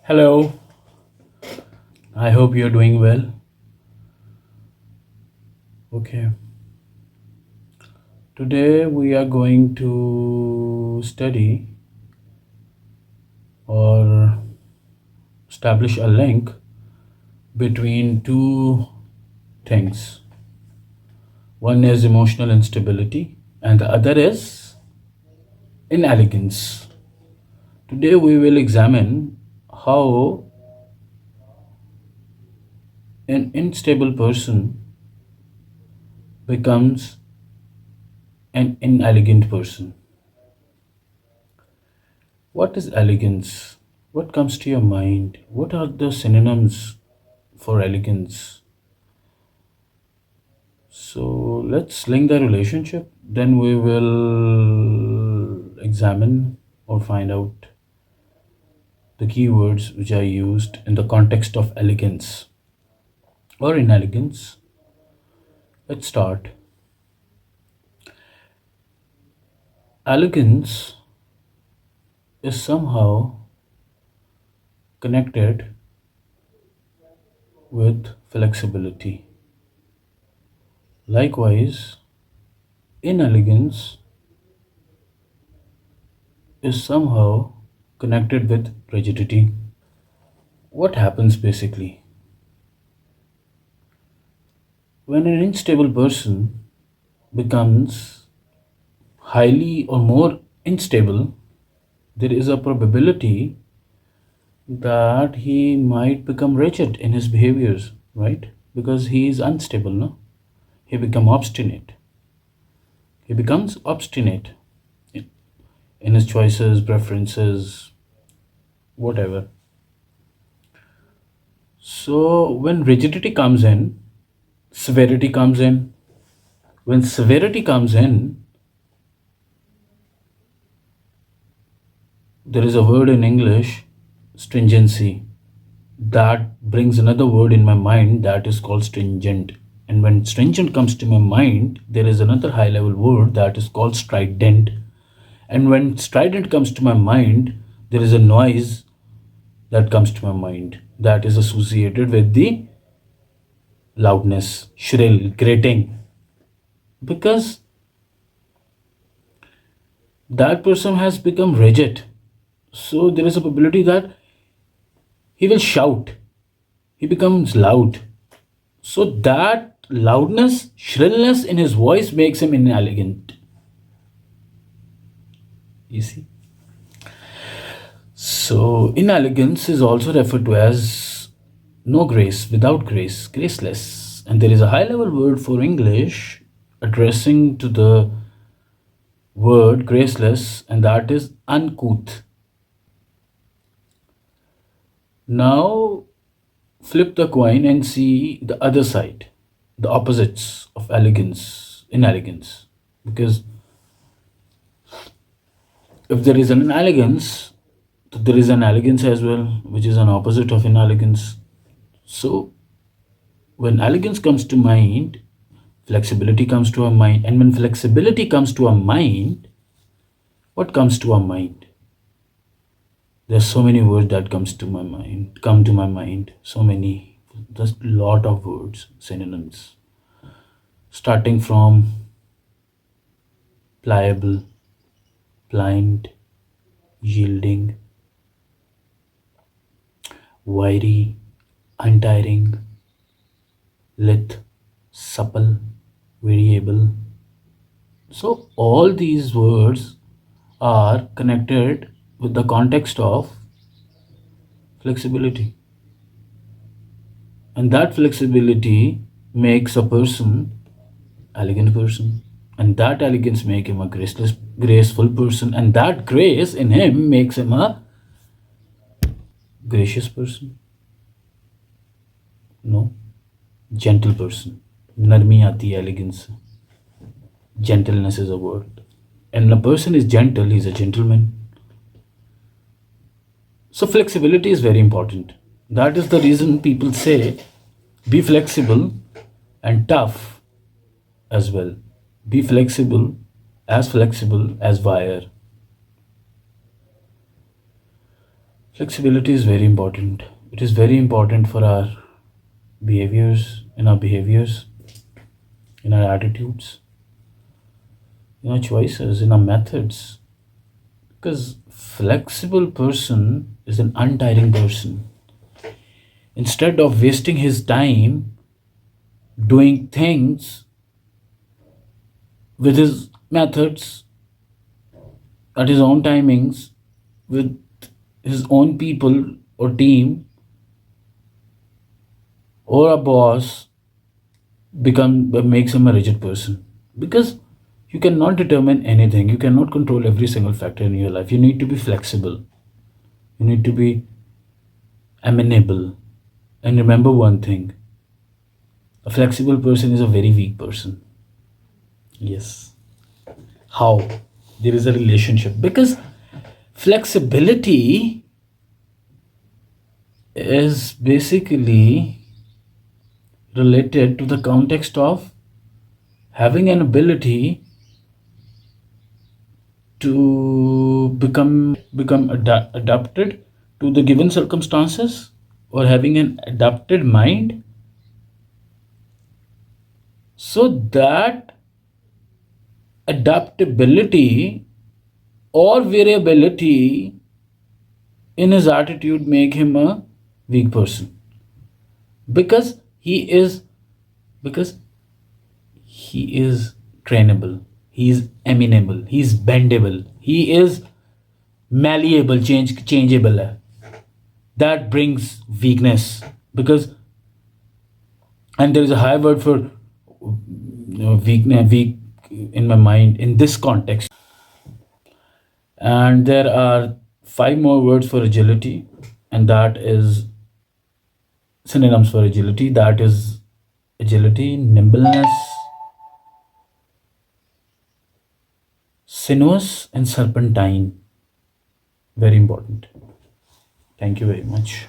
Hello, I hope you're doing well. Okay, today we are going to study or establish a link between two things. One is emotional instability, and the other is inelegance. Today we will examine how an unstable person becomes an inelegant person. What is elegance? What comes to your mind? What are the synonyms for elegance? So let's link the relationship. Then we will examine or find out the keywords which are used in the context of elegance or inelegance. Let's start. Elegance is somehow connected with flexibility. Likewise, inelegance is somehow connected with rigidity. What happens basically? When an unstable person becomes highly or more unstable, there is a probability that he might become rigid in his behaviors, right? Because he is unstable, no? He become obstinate. He becomes obstinate in his choices, preferences, whatever. So when rigidity comes in, severity comes in. When severity comes in, there is a word in English, stringency. That brings another word in my mind that is called stringent. And when stringent comes to my mind, there is another high level word that is called strident. And when strident comes to my mind, there is a noise that comes to my mind that is associated with the loudness, shrill, grating. Because that person has become rigid. So there is a probability that he will shout. He becomes loud. So that loudness, shrillness in his voice makes him inelegant. You see? So inelegance is also referred to as no grace, without grace, graceless. And there is a high level word for English addressing to the word graceless, and that is uncouth. Now flip the coin and see the other side, the opposites of elegance, inelegance. Because if there is an inelegance, there is an elegance as well, which is an opposite of inelegance. So when elegance comes to mind, flexibility comes to our mind. And when flexibility comes to our mind, what comes to our mind? There's so many words that come to my mind. So many. There's a lot of words, synonyms. Starting from pliable, pliant, yielding, wiry, untiring, lithe, supple, variable. So all these words are connected with the context of flexibility. And that flexibility makes a person elegant person. And that elegance makes him a graceful person. And that grace in him makes him a gracious person. No, gentle person. Narmi aati hai elegance. Gentleness is a word. And a person is gentle, he's a gentleman. So flexibility is very important. That is the reason people say be flexible and tough as well. Be flexible as wire. Flexibility is very important. It is very important for our behaviors, in our attitudes, in our choices, in our methods. Because flexible person is an untiring person. Instead of wasting his time doing things with his methods at his own timings, with his own people or team or a boss, become makes him a rigid person. Because you cannot determine anything, you cannot control every single factor in your life. You need to be flexible, you need to be amenable. And remember one thing, a flexible person is a very weak person. Yes. How? There is a relationship, because flexibility is basically related to the context of having an ability to become adapted to the given circumstances, or having an adapted mind, so that adaptability or variability in his attitude make him a weak person. Because because he is trainable, he is amenable, he is bendable, he is malleable, changeable. That brings weakness. Because, and there is a high word for weak in my mind in this context. And there are five more words for agility, and that is synonyms for agility. That is agility, nimbleness, sinuous, and serpentine. Very important. Thank you very much.